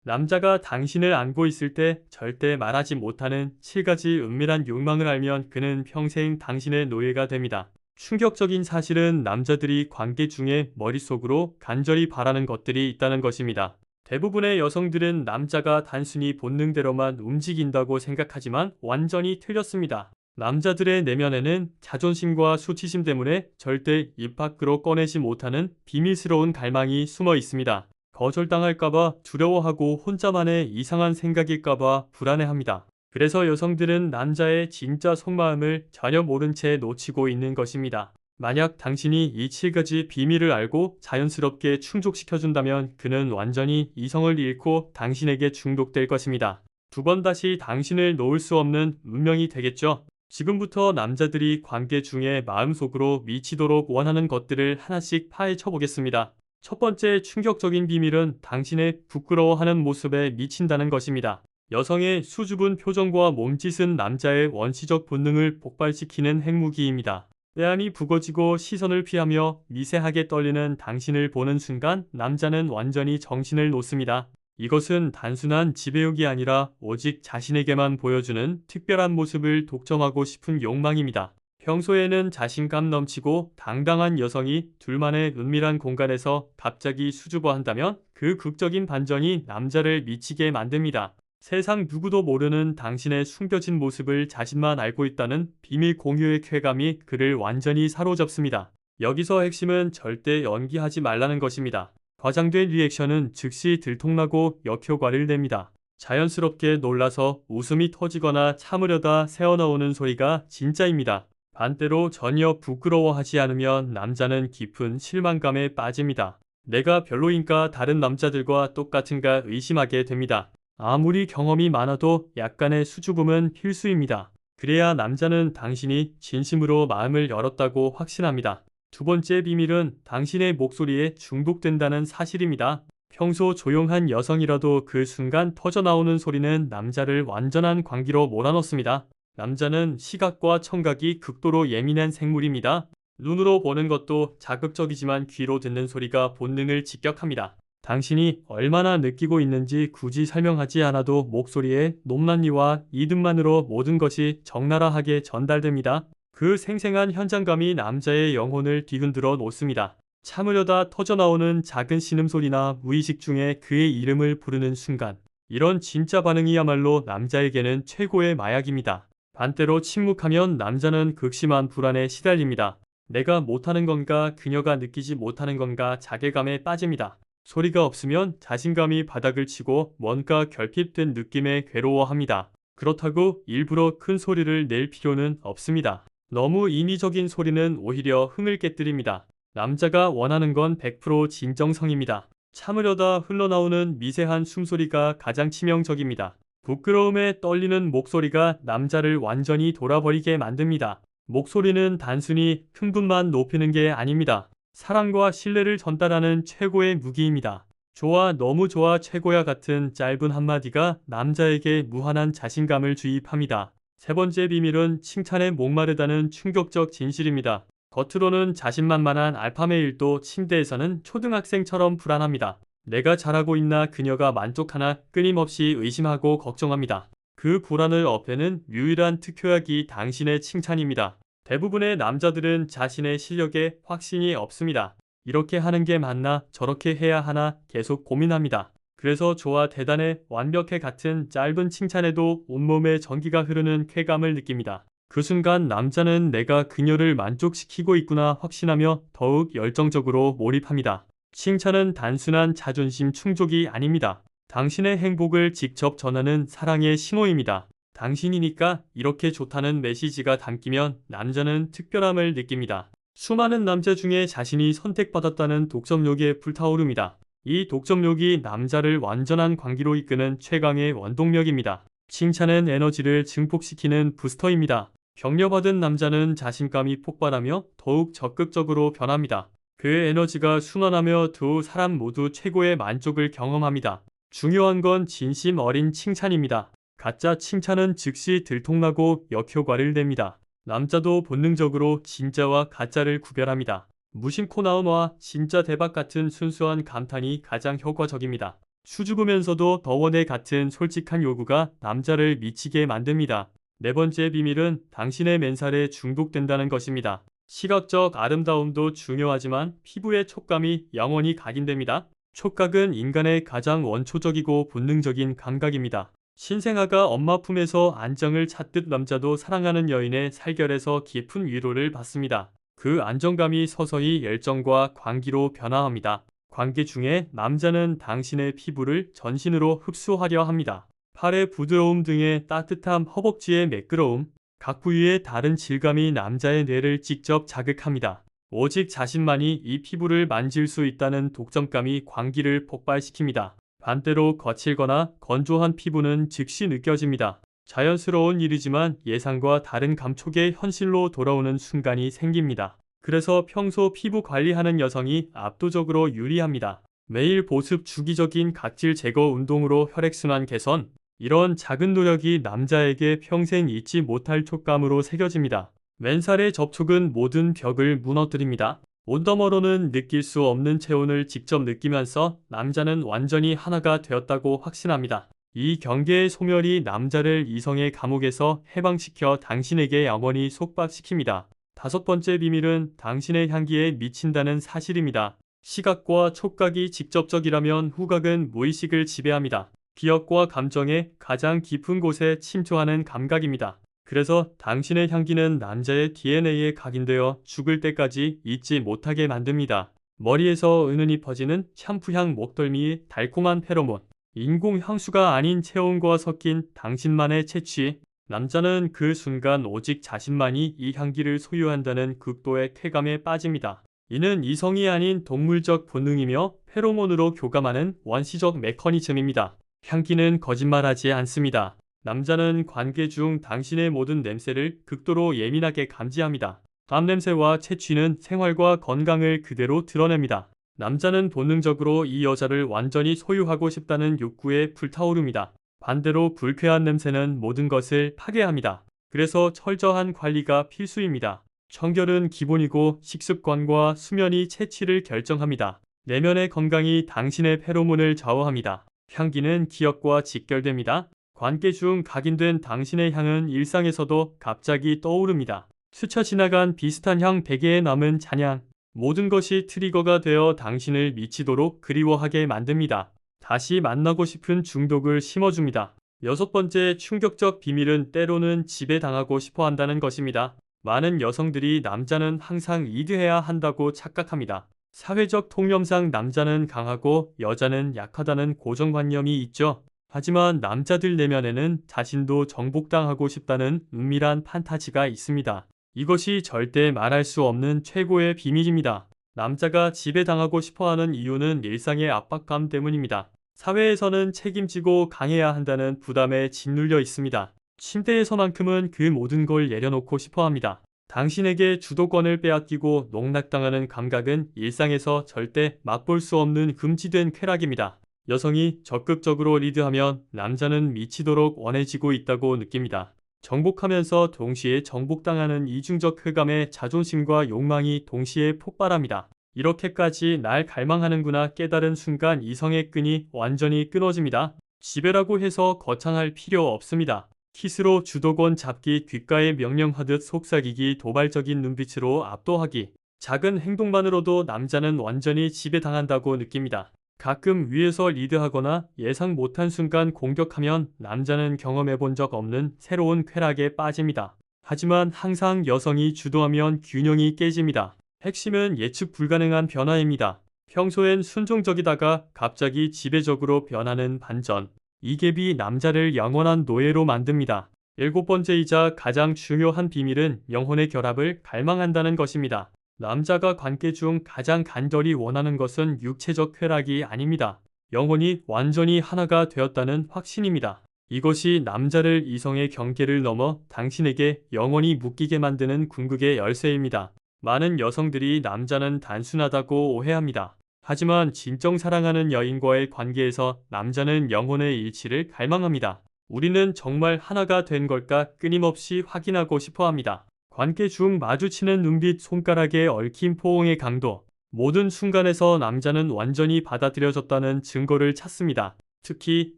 남자가 당신을 안고 있을 때 절대 말하지 못하는 7가지 은밀한 욕망을 알면 그는 평생 당신의 노예가 됩니다. 충격적인 사실은 남자들이 관계 중에 머릿속으로 간절히 바라는 것들이 있다는 것입니다. 대부분의 여성들은 남자가 단순히 본능대로만 움직인다고 생각하지만 완전히 틀렸습니다. 남자들의 내면에는 자존심과 수치심 때문에 절대 입 밖으로 꺼내지 못하는 비밀스러운 갈망이 숨어 있습니다. 거절당할까봐 두려워하고 혼자만의 이상한 생각일까봐 불안해합니다. 그래서 여성들은 남자의 진짜 속마음을 전혀 모른 채 놓치고 있는 것입니다. 만약 당신이 이 7가지 비밀을 알고 자연스럽게 충족시켜준다면 그는 완전히 이성을 잃고 당신에게 중독될 것입니다. 두 번 다시 당신을 놓을 수 없는 운명이 되겠죠. 지금부터 남자들이 관계 중에 마음속으로 미치도록 원하는 것들을 하나씩 파헤쳐 보겠습니다. 첫 번째 충격적인 비밀은 당신의 부끄러워하는 모습에 미친다는 것입니다. 여성의 수줍은 표정과 몸짓은 남자의 원시적 본능을 폭발시키는 핵무기입니다. 뺨이 부거지고 시선을 피하며 미세하게 떨리는 당신을 보는 순간 남자는 완전히 정신을 놓습니다. 이것은 단순한 지배욕이 아니라 오직 자신에게만 보여주는 특별한 모습을 독점하고 싶은 욕망입니다. 평소에는 자신감 넘치고 당당한 여성이 둘만의 은밀한 공간에서 갑자기 수줍어한다면 그 극적인 반전이 남자를 미치게 만듭니다. 세상 누구도 모르는 당신의 숨겨진 모습을 자신만 알고 있다는 비밀 공유의 쾌감이 그를 완전히 사로잡습니다. 여기서 핵심은 절대 연기하지 말라는 것입니다. 과장된 리액션은 즉시 들통나고 역효과를 냅니다. 자연스럽게 놀라서 웃음이 터지거나 참으려다 새어나오는 소리가 진짜입니다. 반대로 전혀 부끄러워하지 않으면 남자는 깊은 실망감에 빠집니다. 내가 별로인가 다른 남자들과 똑같은가 의심하게 됩니다. 아무리 경험이 많아도 약간의 수줍음은 필수입니다. 그래야 남자는 당신이 진심으로 마음을 열었다고 확신합니다. 두 번째 비밀은 당신의 목소리에 중독된다는 사실입니다. 평소 조용한 여성이라도 그 순간 터져나오는 소리는 남자를 완전한 광기로 몰아넣습니다. 남자는 시각과 청각이 극도로 예민한 생물입니다. 눈으로 보는 것도 자극적이지만 귀로 듣는 소리가 본능을 직격합니다. 당신이 얼마나 느끼고 있는지 굳이 설명하지 않아도 목소리의 높낮이와 이듬만으로 모든 것이 적나라하게 전달됩니다. 그 생생한 현장감이 남자의 영혼을 뒤흔들어 놓습니다. 참으려다 터져나오는 작은 신음소리나 무의식 중에 그의 이름을 부르는 순간, 이런 진짜 반응이야말로 남자에게는 최고의 마약입니다. 반대로 침묵하면 남자는 극심한 불안에 시달립니다. 내가 못하는 건가, 그녀가 느끼지 못하는 건가 자괴감에 빠집니다. 소리가 없으면 자신감이 바닥을 치고 뭔가 결핍된 느낌에 괴로워합니다. 그렇다고 일부러 큰 소리를 낼 필요는 없습니다. 너무 인위적인 소리는 오히려 흥을 깨뜨립니다. 남자가 원하는 건 100% 진정성입니다. 참으려다 흘러나오는 미세한 숨소리가 가장 치명적입니다. 부끄러움에 떨리는 목소리가 남자를 완전히 돌아버리게 만듭니다. 목소리는 단순히 흥분만 높이는 게 아닙니다. 사랑과 신뢰를 전달하는 최고의 무기입니다. 좋아, 너무 좋아, 최고야 같은 짧은 한마디가 남자에게 무한한 자신감을 주입합니다. 세 번째 비밀은 칭찬에 목마르다는 충격적 진실입니다. 겉으로는 자신만만한 알파메일도 침대에서는 초등학생처럼 불안합니다. 내가 잘하고 있나, 그녀가 만족하나 끊임없이 의심하고 걱정합니다. 그 불안을 없애는 유일한 특효약이 당신의 칭찬입니다. 대부분의 남자들은 자신의 실력에 확신이 없습니다. 이렇게 하는 게 맞나, 저렇게 해야 하나 계속 고민합니다. 그래서 좋아, 대단해, 완벽해 같은 짧은 칭찬에도 온몸에 전기가 흐르는 쾌감을 느낍니다. 그 순간 남자는 내가 그녀를 만족시키고 있구나 확신하며 더욱 열정적으로 몰입합니다. 칭찬은 단순한 자존심 충족이 아닙니다. 당신의 행복을 직접 전하는 사랑의 신호입니다. 당신이니까 이렇게 좋다는 메시지가 담기면 남자는 특별함을 느낍니다. 수많은 남자 중에 자신이 선택받았다는 독점욕에 불타오릅니다. 이 독점욕이 남자를 완전한 관계로 이끄는 최강의 원동력입니다. 칭찬은 에너지를 증폭시키는 부스터입니다. 격려받은 남자는 자신감이 폭발하며 더욱 적극적으로 변합니다. 그 에너지가 순환하며 두 사람 모두 최고의 만족을 경험합니다. 중요한 건 진심 어린 칭찬입니다. 가짜 칭찬은 즉시 들통나고 역효과를 냅니다. 남자도 본능적으로 진짜와 가짜를 구별합니다. 무심코 나온 와 진짜 대박 같은 순수한 감탄이 가장 효과적입니다. 수줍으면서도 더원의 같은 솔직한 요구가 남자를 미치게 만듭니다. 네 번째 비밀은 당신의 맨살에 중독된다는 것입니다. 시각적 아름다움도 중요하지만 피부의 촉감이 영원히 각인됩니다. 촉각은 인간의 가장 원초적이고 본능적인 감각입니다. 신생아가 엄마 품에서 안정을 찾듯 남자도 사랑하는 여인의 살결에서 깊은 위로를 받습니다. 그 안정감이 서서히 열정과 관계로 변화합니다. 관계 중에 남자는 당신의 피부를 전신으로 흡수하려 합니다. 팔의 부드러움 등의 따뜻함, 허벅지의 매끄러움, 각 부위의 다른 질감이 남자의 뇌를 직접 자극합니다. 오직 자신만이 이 피부를 만질 수 있다는 독점감이 관기를 폭발시킵니다. 반대로 거칠거나 건조한 피부는 즉시 느껴집니다. 자연스러운 일이지만 예상과 다른 감촉의 현실로 돌아오는 순간이 생깁니다. 그래서 평소 피부 관리하는 여성이 압도적으로 유리합니다. 매일 보습, 주기적인 각질 제거 운동으로 혈액순환 개선, 이런 작은 노력이 남자에게 평생 잊지 못할 촉감으로 새겨집니다. 맨살의 접촉은 모든 벽을 무너뜨립니다. 온더머로는 느낄 수 없는 체온을 직접 느끼면서 남자는 완전히 하나가 되었다고 확신합니다. 이 경계의 소멸이 남자를 이성의 감옥에서 해방시켜 당신에게 영원히 속박시킵니다. 다섯 번째 비밀은 당신의 향기에 미친다는 사실입니다. 시각과 촉각이 직접적이라면 후각은 무의식을 지배합니다. 기억과 감정의 가장 깊은 곳에 침투하는 감각입니다. 그래서 당신의 향기는 남자의 DNA에 각인되어 죽을 때까지 잊지 못하게 만듭니다. 머리에서 은은히 퍼지는 샴푸향, 목덜미의 달콤한 페로몬, 인공 향수가 아닌 체온과 섞인 당신만의 채취. 남자는 그 순간 오직 자신만이 이 향기를 소유한다는 극도의 쾌감에 빠집니다. 이는 이성이 아닌 동물적 본능이며 페로몬으로 교감하는 원시적 메커니즘입니다. 향기는 거짓말하지 않습니다. 남자는 관계 중 당신의 모든 냄새를 극도로 예민하게 감지합니다. 암냄새와 채취는 생활과 건강을 그대로 드러냅니다. 남자는 본능적으로 이 여자를 완전히 소유하고 싶다는 욕구에 불타오릅니다. 반대로 불쾌한 냄새는 모든 것을 파괴합니다. 그래서 철저한 관리가 필수입니다. 청결은 기본이고 식습관과 수면이 채취를 결정합니다. 내면의 건강이 당신의 페로몬을 좌우합니다. 향기는 기억과 직결됩니다. 관계 중 각인된 당신의 향은 일상에서도 갑자기 떠오릅니다. 스쳐 지나간 비슷한 향, 베개에 남은 잔향, 모든 것이 트리거가 되어 당신을 미치도록 그리워하게 만듭니다. 다시 만나고 싶은 중독을 심어줍니다. 여섯 번째 충격적 비밀은 때로는 지배당하고 싶어 한다는 것입니다. 많은 여성들이 남자는 항상 리드해야 한다고 착각합니다. 사회적 통념상 남자는 강하고 여자는 약하다는 고정관념이 있죠. 하지만 남자들 내면에는 자신도 정복당하고 싶다는 은밀한 판타지가 있습니다. 이것이 절대 말할 수 없는 최고의 비밀입니다. 남자가 지배당하고 싶어하는 이유는 일상의 압박감 때문입니다. 사회에서는 책임지고 강해야 한다는 부담에 짓눌려 있습니다. 침대에서만큼은 그 모든 걸 내려놓고 싶어합니다. 당신에게 주도권을 빼앗기고 농락당하는 감각은 일상에서 절대 맛볼 수 없는 금지된 쾌락입니다. 여성이 적극적으로 리드하면 남자는 미치도록 원해지고 있다고 느낍니다. 정복하면서 동시에 정복당하는 이중적 쾌감에 자존심과 욕망이 동시에 폭발합니다. 이렇게까지 날 갈망하는구나 깨달은 순간 이성의 끈이 완전히 끊어집니다. 지배라고 해서 거창할 필요 없습니다. 키스로 주도권 잡기, 귓가에 명령하듯 속삭이기, 도발적인 눈빛으로 압도하기. 작은 행동만으로도 남자는 완전히 지배당한다고 느낍니다. 가끔 위에서 리드하거나 예상 못한 순간 공격하면 남자는 경험해본 적 없는 새로운 쾌락에 빠집니다. 하지만 항상 여성이 주도하면 균형이 깨집니다. 핵심은 예측 불가능한 변화입니다. 평소엔 순종적이다가 갑자기 지배적으로 변하는 반전. 이 갭이 남자를 영원한 노예로 만듭니다. 일곱 번째이자 가장 중요한 비밀은 영혼의 결합을 갈망한다는 것입니다. 남자가 관계 중 가장 간절히 원하는 것은 육체적 쾌락이 아닙니다. 영혼이 완전히 하나가 되었다는 확신입니다. 이것이 남자를 이성의 경계를 넘어 당신에게 영원히 묶이게 만드는 궁극의 열쇠입니다. 많은 여성들이 남자는 단순하다고 오해합니다. 하지만 진정 사랑하는 여인과의 관계에서 남자는 영혼의 일치를 갈망합니다. 우리는 정말 하나가 된 걸까 끊임없이 확인하고 싶어 합니다. 관계 중 마주치는 눈빛, 손가락에 얽힌 포옹의 강도, 모든 순간에서 남자는 완전히 받아들여졌다는 증거를 찾습니다. 특히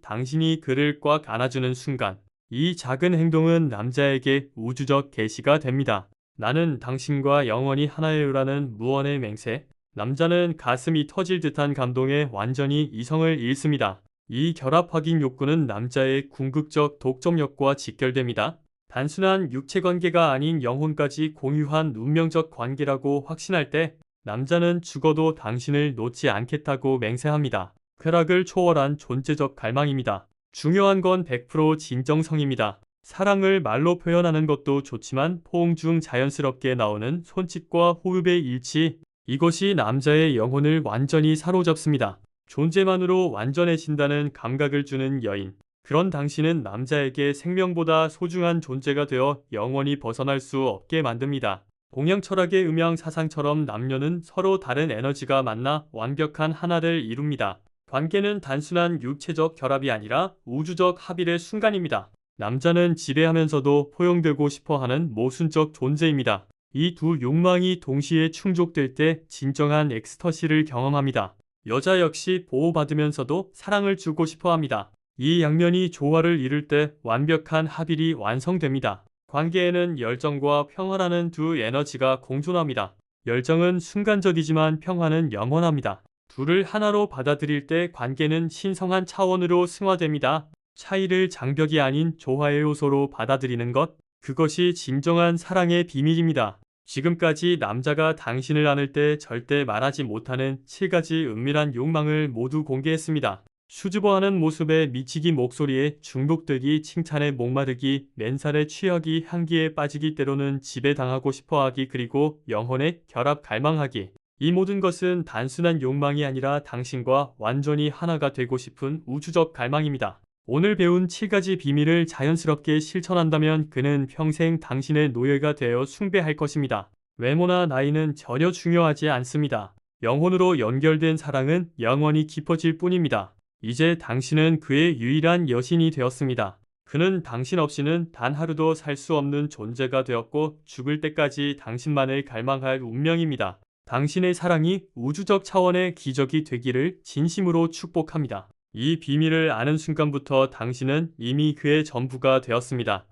당신이 그를 꽉 안아주는 순간, 이 작은 행동은 남자에게 우주적 계시가 됩니다. 나는 당신과 영원히 하나예요라는 무언의 맹세. 남자는 가슴이 터질 듯한 감동에 완전히 이성을 잃습니다. 이 결합 확인 욕구는 남자의 궁극적 독점력과 직결됩니다. 단순한 육체 관계가 아닌 영혼까지 공유한 운명적 관계라고 확신할 때 남자는 죽어도 당신을 놓지 않겠다고 맹세합니다. 쾌락을 초월한 존재적 갈망입니다. 중요한 건 100% 진정성입니다. 사랑을 말로 표현하는 것도 좋지만 포옹 중 자연스럽게 나오는 손짓과 호흡의 일치, 이것이 남자의 영혼을 완전히 사로잡습니다. 존재만으로 완전해진다는 감각을 주는 여인. 그런 당신은 남자에게 생명보다 소중한 존재가 되어 영원히 벗어날 수 없게 만듭니다. 동양 철학의 음양 사상처럼 남녀는 서로 다른 에너지가 만나 완벽한 하나를 이룹니다. 관계는 단순한 육체적 결합이 아니라 우주적 합일의 순간입니다. 남자는 지배하면서도 포용되고 싶어하는 모순적 존재입니다. 이 두 욕망이 동시에 충족될 때 진정한 엑스터시를 경험합니다. 여자 역시 보호받으면서도 사랑을 주고 싶어합니다. 이 양면이 조화를 이룰 때 완벽한 합일이 완성됩니다. 관계에는 열정과 평화라는 두 에너지가 공존합니다. 열정은 순간적이지만 평화는 영원합니다. 둘을 하나로 받아들일 때 관계는 신성한 차원으로 승화됩니다. 차이를 장벽이 아닌 조화의 요소로 받아들이는 것, 그것이 진정한 사랑의 비밀입니다. 지금까지 남자가 당신을 안을 때 절대 말하지 못하는 7가지 은밀한 욕망을 모두 공개했습니다. 수줍어하는 모습에 미치기, 목소리에 중독되기, 칭찬에 목마르기, 맨살에 취하기, 향기에 빠지기, 때로는 지배당하고 싶어하기, 그리고 영혼의 결합 갈망하기. 이 모든 것은 단순한 욕망이 아니라 당신과 완전히 하나가 되고 싶은 우주적 갈망입니다. 오늘 배운 7가지 비밀을 자연스럽게 실천한다면 그는 평생 당신의 노예가 되어 숭배할 것입니다. 외모나 나이는 전혀 중요하지 않습니다. 영혼으로 연결된 사랑은 영원히 깊어질 뿐입니다. 이제 당신은 그의 유일한 여신이 되었습니다. 그는 당신 없이는 단 하루도 살 수 없는 존재가 되었고 죽을 때까지 당신만을 갈망할 운명입니다. 당신의 사랑이 우주적 차원의 기적이 되기를 진심으로 축복합니다. 이 비밀을 아는 순간부터 당신은 이미 그의 전부가 되었습니다.